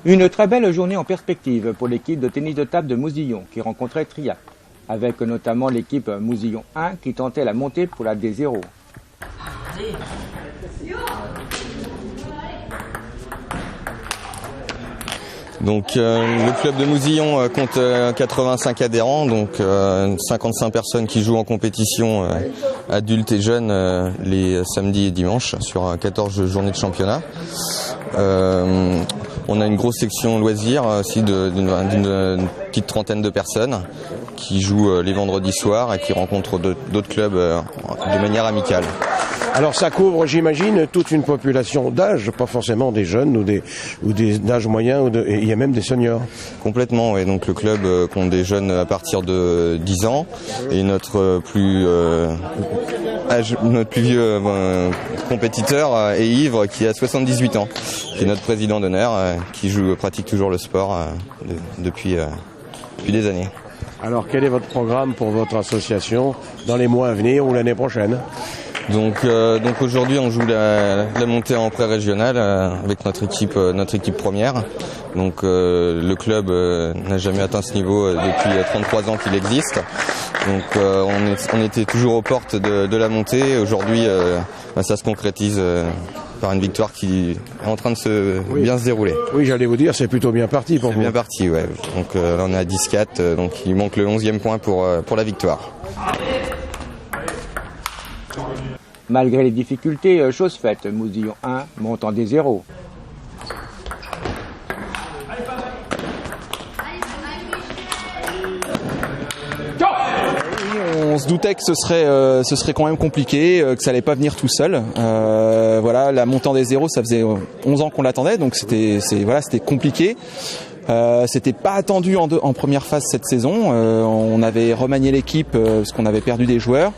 Une très belle journée en perspective pour l'équipe de tennis de table de Mousillon qui rencontrait Triac, avec notamment l'équipe Mousillon 1 qui tentait la montée pour la D0. Donc le club de Mousillon compte 85 adhérents, donc 55 personnes qui jouent en compétition adultes et jeunes les samedis et dimanches sur 14 journées de championnat. On a une grosse section loisirs aussi d'une petite trentaine de personnes qui jouent les vendredis soirs et qui rencontrent d'autres clubs de manière amicale. Alors ça couvre, j'imagine, toute une population d'âge, pas forcément des jeunes ou des d'âge moyen, et il y a même des seniors. Complètement, oui. Donc le club compte des jeunes à partir de 10 ans et notre plus vieux compétiteur est Yves qui a 78 ans, qui est notre président d'honneur, qui pratique toujours le sport depuis des années. Alors quel est votre programme pour votre association dans les mois à venir ou l'année prochaine ? Donc aujourd'hui on joue la montée en pré-régionale avec notre équipe première. Donc le club n'a jamais atteint ce niveau depuis 33 ans qu'il existe. Donc on était toujours aux portes de la montée. Aujourd'hui ça se concrétise par une victoire qui est en train de bien se dérouler. Oui, j'allais vous dire, c'est plutôt bien parti pour vous. C'est bien parti, ouais. Donc là on est à 10-4, donc il manque le 11e point pour la victoire. Malgré les difficultés, chose faite, Mousillon 1 monte en D0. On se doutait que ce serait quand même compliqué, que ça allait pas venir tout seul. Voilà, la montée en D0, ça faisait 11 ans qu'on l'attendait, donc c'était compliqué. C'était pas attendu en première phase cette saison. On avait remanié l'équipe parce qu'on avait perdu des joueurs.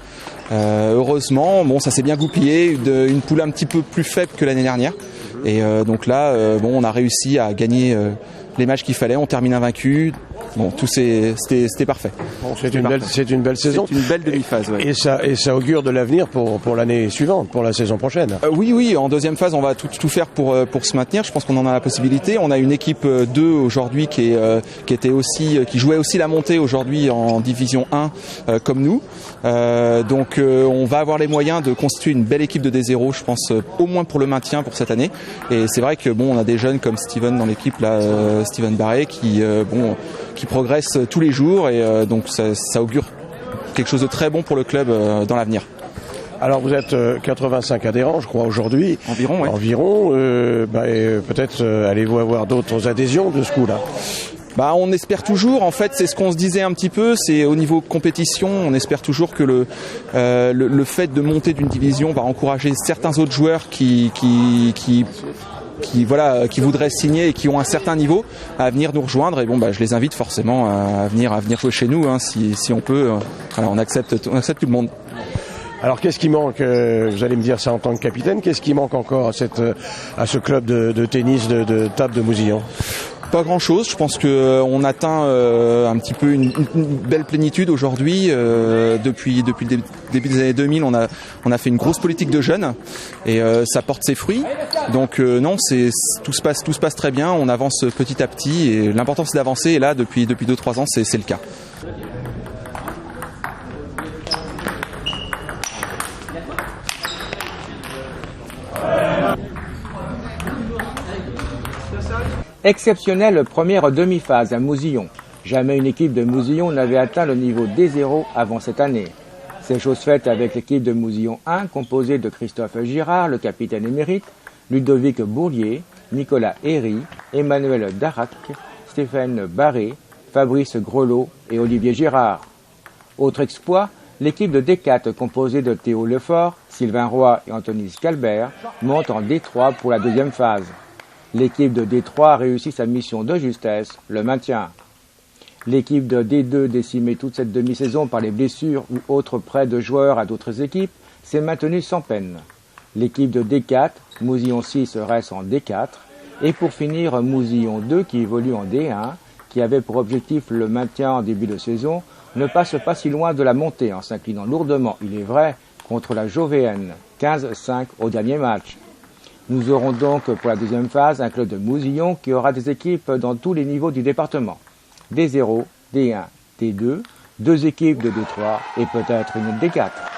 Heureusement, ça s'est bien goupillé, une poule un petit peu plus faible que l'année dernière. Et donc là, on a réussi à gagner les matchs qu'il fallait. On termine invaincu. Bon, c'était parfait. Bon, c'est une belle saison. C'est une belle demi-phase. Ouais. Et ça augure de l'avenir pour l'année suivante, pour la saison prochaine. Oui. En deuxième phase, on va tout faire pour se maintenir. Je pense qu'on en a la possibilité. On a une équipe 2 aujourd'hui qui jouait aussi la montée aujourd'hui en division 1 comme nous. Donc on va avoir les moyens de constituer une belle équipe de D0, je pense au moins pour le maintien pour cette année. Et c'est vrai que on a des jeunes comme Steven dans l'équipe là, Steven Barré qui progresse tous les jours et donc ça augure quelque chose de très bon pour le club dans l'avenir. Alors vous êtes 85 adhérents, je crois, aujourd'hui. Environ, oui. Peut-être allez-vous avoir d'autres adhésions de ce coup-là ? On espère toujours, en fait, c'est ce qu'on se disait un petit peu, c'est au niveau compétition, on espère toujours que le fait de monter d'une division va encourager certains autres joueurs qui voudraient signer et qui ont un certain niveau à venir nous rejoindre. Et je les invite forcément à venir jouer chez nous, hein, si on peut. On accepte tout le monde. Alors qu'est-ce qui manque, vous allez me dire ça en tant que capitaine, qu'est-ce qui manque encore à ce club de tennis de table de Mousillon ? Pas grand-chose. Je pense qu'on atteint un petit peu une belle plénitude aujourd'hui. Depuis le début des années 2000, on a fait une grosse politique de jeunes et ça porte ses fruits. Donc tout se passe très bien. On avance petit à petit et l'important c'est d'avancer. Et là, depuis 2-3 ans, c'est le cas. Exceptionnelle première demi-phase à Mousillon. Jamais une équipe de Mousillon n'avait atteint le niveau D0 avant cette année. C'est chose faite avec l'équipe de Mousillon 1 composée de Christophe Girard, le capitaine émérite, Ludovic Bourlier, Nicolas Herry, Emmanuel Darac, Stéphane Barré, Fabrice Grelot et Olivier Girard. Autre exploit, l'équipe de D4 composée de Théo Lefort, Sylvain Roy et Anthony Scalbert monte en D3 pour la deuxième phase. L'équipe de D3 réussit sa mission de justesse, le maintien. L'équipe de D2, décimée toute cette demi-saison par les blessures ou autres prêts de joueurs à d'autres équipes, s'est maintenue sans peine. L'équipe de D4, Mousillon 6 reste en D4. Et pour finir, Mousillon 2 qui évolue en D1, qui avait pour objectif le maintien en début de saison, ne passe pas si loin de la montée en s'inclinant lourdement, il est vrai, contre la Jovéenne, 15-5 au dernier match. Nous aurons donc pour la deuxième phase un club de Mousillon qui aura des équipes dans tous les niveaux du département. D0, D1, D2, 2 équipes de D3 et peut-être une D4.